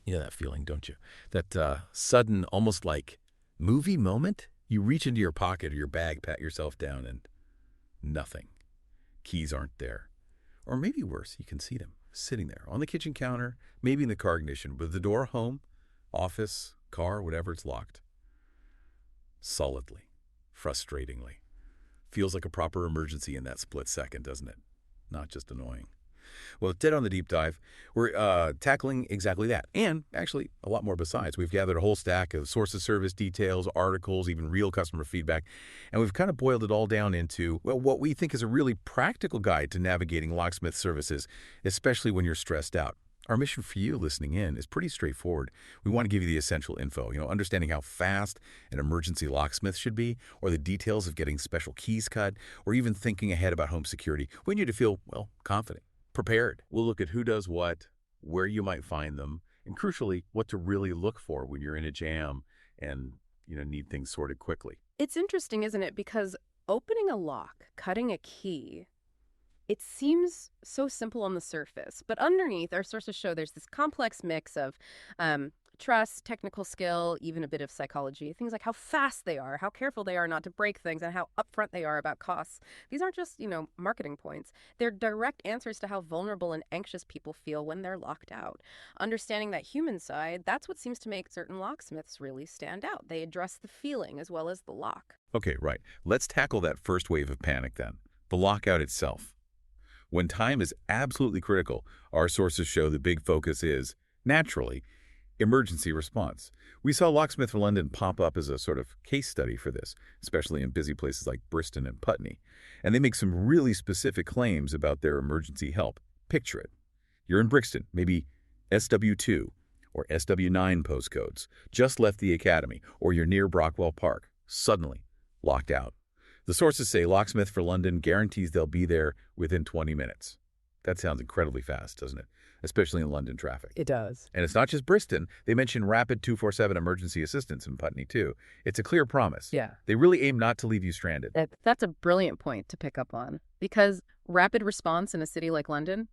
You know that feeling, don't you? That sudden, almost like movie moment? You reach into your pocket or your bag, pat yourself down, and nothing. Keys aren't there. Or maybe worse, you can see them sitting there on the kitchen counter, maybe in the car ignition, with the door home, office, car, whatever, it's locked. Solidly, frustratingly. Feels like a proper emergency in that split second, doesn't it? Not just annoying. Well, dead on the deep dive, we're tackling exactly that. And actually, a lot more besides. We've gathered a whole stack of source of service details, articles, even real customer feedback. And we've kind of boiled it all down into, well, what we think is a really practical guide to navigating locksmith services, especially when you're stressed out. Our mission for you listening in is pretty straightforward. We want to give you the essential info, understanding how fast an emergency locksmith should be, or the details of getting special keys cut, or even thinking ahead about home security. We need you to feel, well, confident, prepared. We'll look at who does what, where you might find them, and crucially, what to really look for when you're in a jam and, need things sorted quickly. It's interesting, isn't it? Because opening a lock, cutting a key, it seems so simple on the surface, but underneath, our sources show there's this complex mix of trust, technical skill, even a bit of psychology. Things like how fast they are, how careful they are not to break things, and how upfront they are about costs. These aren't just, marketing points. They're direct answers to how vulnerable and anxious people feel when they're locked out. Understanding that human side, that's what seems to make certain locksmiths really stand out. They address the feeling as well as the lock. Okay, right. Let's tackle that first wave of panic then, the lockout itself. When time is absolutely critical, our sources show the big focus is, naturally, emergency response. We saw Locksmith for London pop up as a sort of case study for this, especially in busy places like Bristol and Putney. And they make some really specific claims about their emergency help. Picture it. You're in Brixton, maybe SW2 or SW9 postcodes, just left the academy, or you're near Brockwell Park, suddenly locked out. The sources say Locksmith for London guarantees they'll be there within 20 minutes. That sounds incredibly fast, doesn't it? Especially in London traffic. It does. And it's not just Bristol. They mention rapid 247 emergency assistance in Putney, too. It's a clear promise. Yeah. They really aim not to leave you stranded. That's a brilliant point to pick up on. Because rapid response in a city like London,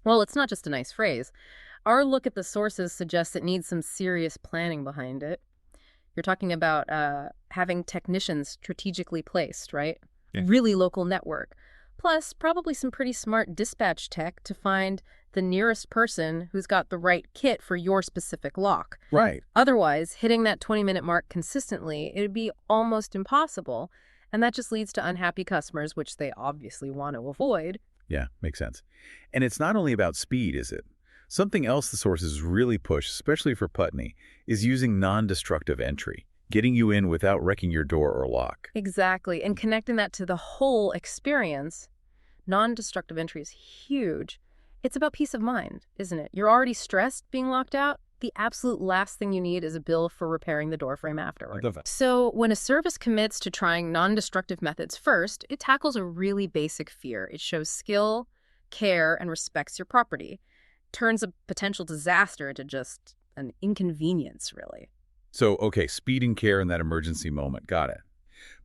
well, it's not just a nice phrase. Our look at the sources suggests it needs some serious planning behind it. You're talking about having technicians strategically placed, right? Yeah. Really local network. Plus, probably some pretty smart dispatch tech to find the nearest person who's got the right kit for your specific lock. Right. Otherwise, hitting that 20-minute mark consistently, it would be almost impossible. And that just leads to unhappy customers, which they obviously want to avoid. Yeah, makes sense. And it's not only about speed, is it? Something else the sources really push, especially for Putney, is using non-destructive entry, getting you in without wrecking your door or lock. Exactly. And connecting that to the whole experience, non-destructive entry is huge. It's about peace of mind, isn't it? You're already stressed being locked out. The absolute last thing you need is a bill for repairing the door frame afterward. So when a service commits to trying non-destructive methods first, it tackles a really basic fear. It shows skill, care, and respects your property. Turns a potential disaster into just an inconvenience, really. So, okay, speed and care in that emergency moment. Got it.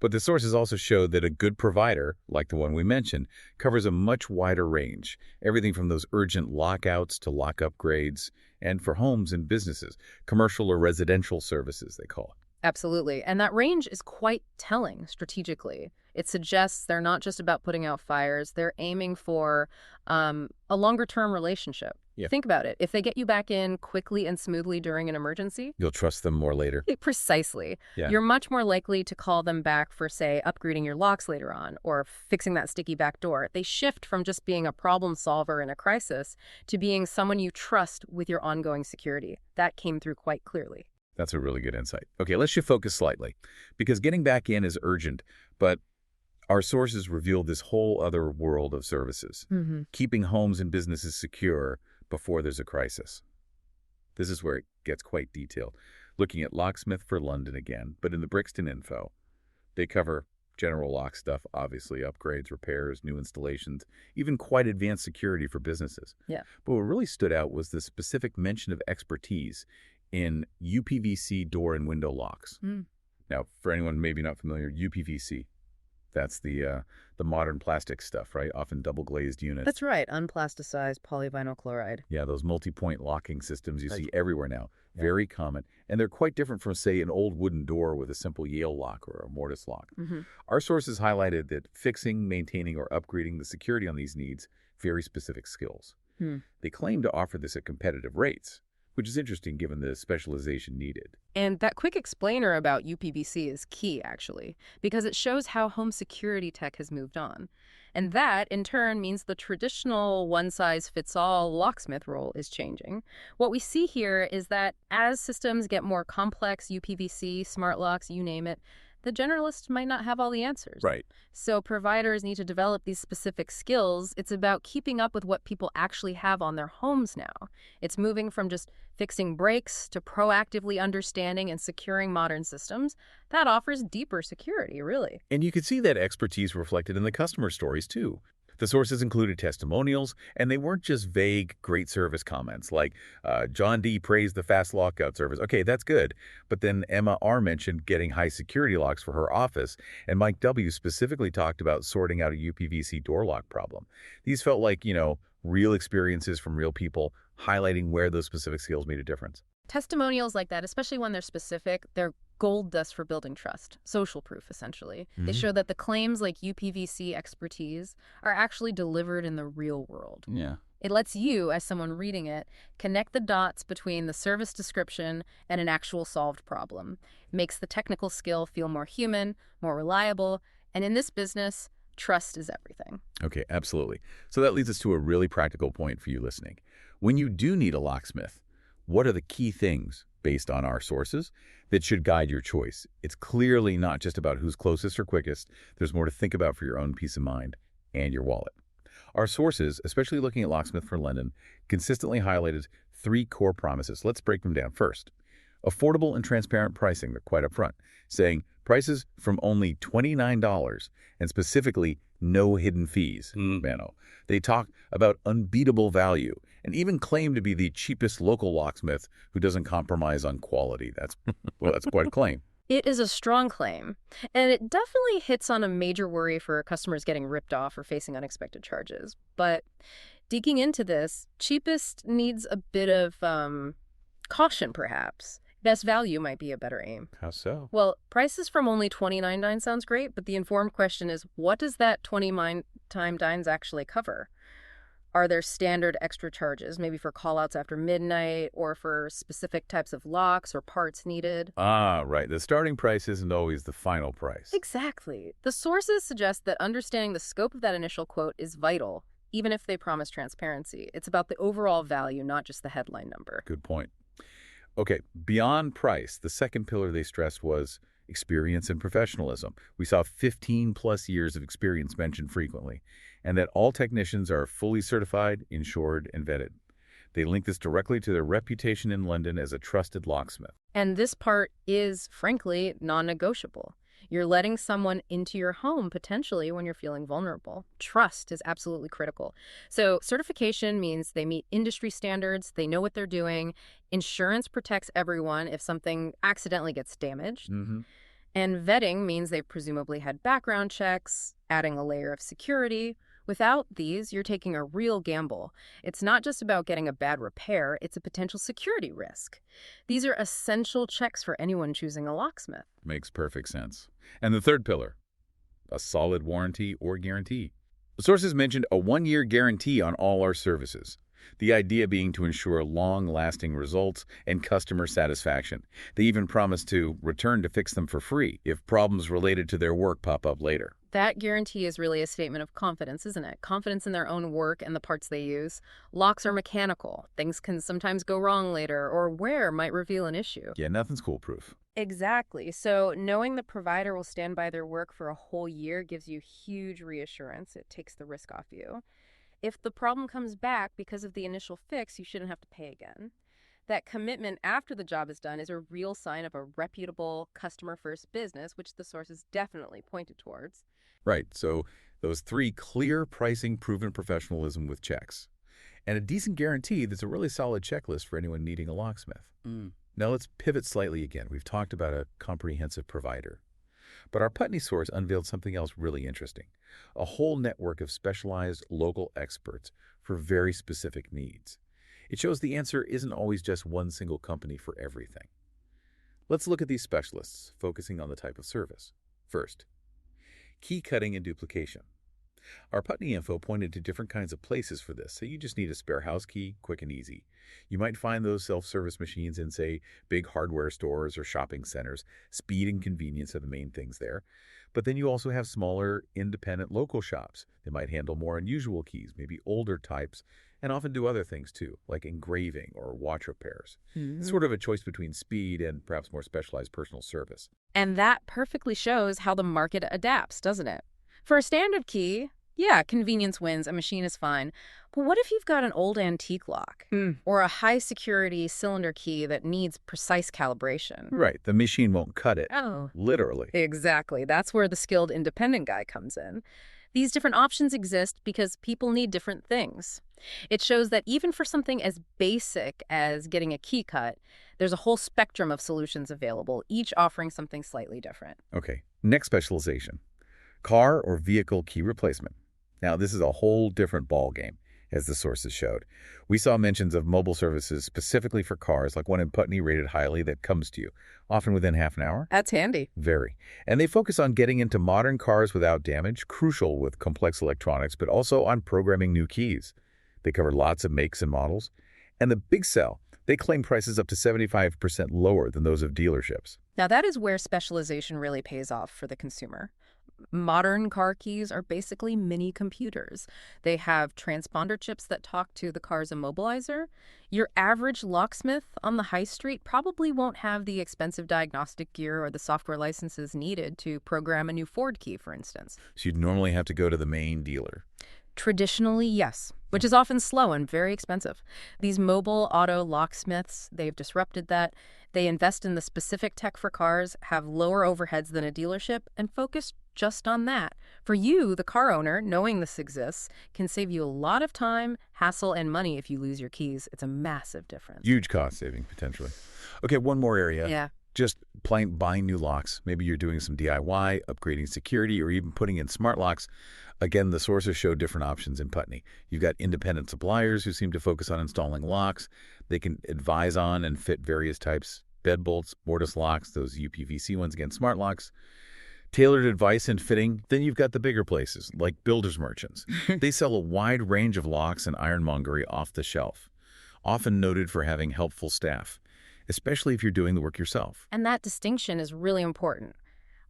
But the sources also show that a good provider, like the one we mentioned, covers a much wider range. Everything from those urgent lockouts to lock upgrades, and for homes and businesses, commercial or residential services, they call it. Absolutely. And that range is quite telling strategically. It suggests they're not just about putting out fires. They're aiming for a longer-term relationship. Yeah. Think about it. If they get you back in quickly and smoothly during an emergency, You'll trust them more later. Precisely. Yeah. You're much more likely to call them back for, say, upgrading your locks later on or fixing that sticky back door. They shift from just being a problem solver in a crisis to being someone you trust with your ongoing security. That came through quite clearly. That's a really good insight. Okay, let's shift focus slightly, because getting back in is urgent, but our sources reveal this whole other world of services, keeping homes and businesses secure before there's a crisis. This is where it gets quite detailed. Looking at Locksmith for London again, but in the Brixton info, they cover general lock stuff, obviously, upgrades, repairs, new installations, even quite advanced security for businesses. Yeah. But what really stood out was the specific mention of expertise in UPVC door and window locks. Now, for anyone maybe not familiar, UPVC, That's the modern plastic stuff, right? Often double-glazed units. That's right, unplasticized polyvinyl chloride. Yeah, those multi-point locking systems you Right. see everywhere now. Yeah. Very common. And they're quite different from, say, an old wooden door with a simple Yale lock or a mortise lock. Hmm. Our sources highlighted that fixing, maintaining, or upgrading the security on these needs very specific skills. They claim to offer this at competitive rates, which is interesting given the specialization needed. And that quick explainer about UPVC is key, actually, because it shows how home security tech has moved on. And that, in turn, means the traditional one-size-fits-all locksmith role is changing. What we see here is that as systems get more complex, UPVC, smart locks, you name it, the generalist might not have all the answers. Right. So providers need to develop these specific skills. It's about keeping up with what people actually have on their homes now. It's moving from just fixing breaks to proactively understanding and securing modern systems. That offers deeper security, really. And you could see that expertise reflected in the customer stories, too. The sources included testimonials, and they weren't just vague, great service comments like, John D. praised the fast lockout service. Okay, that's good. But then Emma R. mentioned getting high security locks for her office, and Mike W. specifically talked about sorting out a UPVC door lock problem. These felt like, real experiences from real people, highlighting where those specific skills made a difference. Testimonials like that, especially when they're specific, they're gold dust for building trust, social proof, essentially. They show that the claims like UPVC expertise are actually delivered in the real world. Yeah. It lets you, as someone reading it, connect the dots between the service description and an actual solved problem. It makes the technical skill feel more human, more reliable, and in this business, trust is everything. Okay, absolutely. So that leads us to a really practical point for you listening. When you do need a locksmith, what are the key things, based on our sources, that should guide your choice? It's clearly not just about who's closest or quickest. There's more to think about for your own peace of mind and your wallet. Our sources, especially looking at Locksmith for London, consistently highlighted 3 core promises. Let's break them down. First, affordable and transparent pricing. They're quite upfront, saying prices from only $29 and specifically no hidden fees. Mano. They talk about unbeatable value and even claim to be the cheapest local locksmith who doesn't compromise on quality. That's quite a claim. It is a strong claim, and it definitely hits on a major worry for customers getting ripped off or facing unexpected charges. But digging into this, cheapest needs a bit of caution, perhaps. Best value might be a better aim. How so? Well, prices from only $29 sounds great, but the informed question is, what does that 29 dines actually cover? Are there standard extra charges, maybe for callouts after midnight or for specific types of locks or parts needed? Ah, right. The starting price isn't always the final price. Exactly. The sources suggest that understanding the scope of that initial quote is vital, even if they promise transparency. It's about the overall value, not just the headline number. Good point. Okay, beyond price, the second pillar they stressed was experience and professionalism. We saw 15-plus years of experience mentioned frequently, and that all technicians are fully certified, insured, and vetted. They link this directly to their reputation in London as a trusted locksmith. And this part is, frankly, non-negotiable. You're letting someone into your home potentially when you're feeling vulnerable. Trust is absolutely critical. So certification means they meet industry standards, they know what they're doing. Insurance protects everyone if something accidentally gets damaged. And vetting means they've presumably had background checks, adding a layer of security. Without these, you're taking a real gamble. It's not just about getting a bad repair, it's a potential security risk. These are essential checks for anyone choosing a locksmith. Makes perfect sense. And the third pillar, a solid warranty or guarantee. The sources mentioned a 1-year guarantee on all our services. The idea being to ensure long-lasting results and customer satisfaction. They even promised to return to fix them for free if problems related to their work pop up later. That guarantee is really a statement of confidence, isn't it? Confidence in their own work and the parts they use. Locks are mechanical. Things can sometimes go wrong later, or wear might reveal an issue. Yeah, nothing's foolproof. Exactly. So knowing the provider will stand by their work for a whole year gives you huge reassurance. It takes the risk off you. If the problem comes back because of the initial fix, you shouldn't have to pay again. That commitment after the job is done is a real sign of a reputable customer-first business, which the sources definitely pointed towards. Right, so those 3 clear pricing, proven professionalism with checks. And a decent guarantee that's a really solid checklist for anyone needing a locksmith. Now let's pivot slightly again. We've talked about a comprehensive provider. But our Putney source unveiled something else really interesting, a whole network of specialized local experts for very specific needs. It shows the answer isn't always just one single company for everything. Let's look at these specialists, focusing on the type of service. First, key cutting and duplication. Our Putney info pointed to different kinds of places for this, so you just need a spare house key, quick and easy. You might find those self-service machines in, say, big hardware stores or shopping centers. Speed and convenience are the main things there. But then you also have smaller, independent local shops. They might handle more unusual keys, maybe older types, and often do other things too, like engraving or watch repairs. It's sort of a choice between speed and perhaps more specialized personal service. And that perfectly shows how the market adapts, doesn't it? For a standard key, yeah, convenience wins, a machine is fine. But what if you've got an old antique lock or a high-security cylinder key that needs precise calibration? Right, the machine won't cut it. Oh, Literally. exactly. That's where the skilled independent guy comes in. These different options exist because people need different things. It shows that even for something as basic as getting a key cut, there's a whole spectrum of solutions available, each offering something slightly different. Okay, next specialization, car or vehicle key replacement. Now, this is a whole different ballgame, as the sources showed. We saw mentions of mobile services specifically for cars, like one in Putney rated highly that comes to you, often within half an hour. That's handy. Very. And they focus on getting into modern cars without damage, crucial with complex electronics, but also on programming new keys. They cover lots of makes and models. And the big sell, they claim prices up to 75% lower than those of dealerships. Now, that is where specialization really pays off for the consumer. Modern car keys are basically mini computers. They have transponder chips that talk to the car's immobilizer. Your average locksmith on the high street probably won't have the expensive diagnostic gear or the software licenses needed to program a new Ford key, for instance. So you'd normally have to go to the main dealer. Traditionally, yes, which is often slow and very expensive. These mobile auto locksmiths, they've disrupted that. They invest in the specific tech for cars, have lower overheads than a dealership, and focus just on that. For you, the car owner, knowing this exists can save you a lot of time, hassle, and money if you lose your keys. It's a massive difference. Huge cost saving, potentially. Okay, one more area. Yeah. Just buying new locks. Maybe you're doing some DIY, upgrading security, or even putting in smart locks. Again, the sources show different options in Putney. You've got independent suppliers who seem to focus on installing locks. They can advise on and fit various types, bed bolts, mortise locks, those UPVC ones, again, smart locks. Tailored advice and fitting. Then you've got the bigger places, like builders merchants. They sell a wide range of locks and ironmongery off the shelf, often noted for having helpful staff, especially if you're doing the work yourself. And that distinction is really important.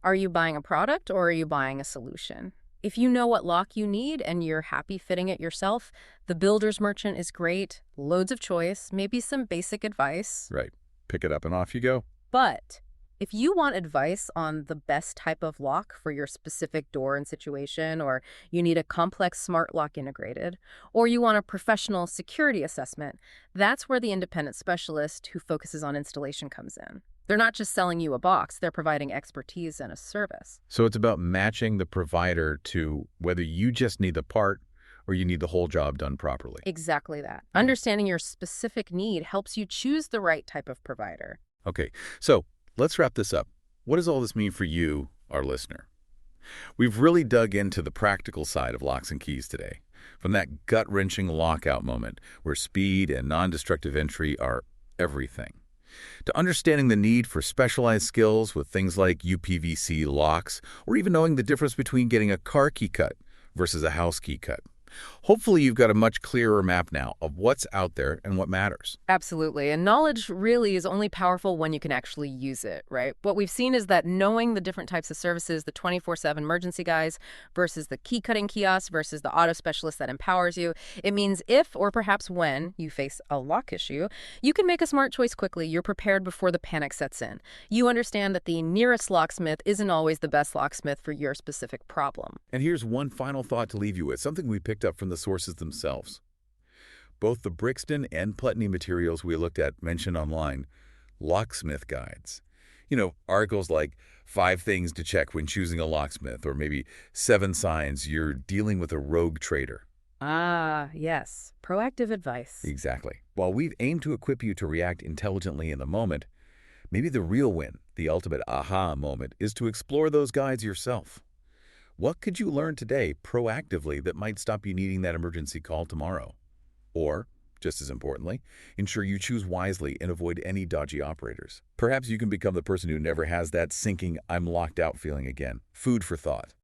Are you buying a product or are you buying a solution? If you know what lock you need and you're happy fitting it yourself, the builder's merchant is great, loads of choice, maybe some basic advice. Right. Pick it up and off you go. But if you want advice on the best type of lock for your specific door and situation, or you need a complex smart lock integrated, or you want a professional security assessment, that's where the independent specialist who focuses on installation comes in. They're not just selling you a box, they're providing expertise and a service. So it's about matching the provider to whether you just need the part or you need the whole job done properly. Exactly that. Understanding your specific need helps you choose the right type of provider. Okay, so let's wrap this up. What does all this mean for you, our listener? We've really dug into the practical side of locks and keys today, from that gut-wrenching lockout moment where speed and non-destructive entry are everything, to understanding the need for specialized skills with things like UPVC locks, or even knowing the difference between getting a car key cut versus a house key cut. Hopefully you've got a much clearer map now of what's out there and what matters. Absolutely. And knowledge really is only powerful when you can actually use it, right? What we've seen is that knowing the different types of services, the 24/7 emergency guys versus the key cutting kiosk versus the auto specialist that empowers you, it means if or perhaps when you face a lock issue, you can make a smart choice quickly. You're prepared before the panic sets in. You understand that the nearest locksmith isn't always the best locksmith for your specific problem. And here's one final thought to leave you with, something we picked up from the sources themselves. Both the Brixton and Putney materials we looked at mention online locksmith guides. Articles like 5 things to check when choosing a locksmith, or maybe 7 signs you're dealing with a rogue trader. Ah, yes. Proactive advice. Exactly. While we've aimed to equip you to react intelligently in the moment, Maybe the real win, the ultimate aha moment, is to explore those guides yourself. What could you learn today proactively that might stop you needing that emergency call tomorrow? Or, just as importantly, ensure you choose wisely and avoid any dodgy operators. Perhaps you can become the person who never has that sinking, I'm locked out feeling again. Food for thought.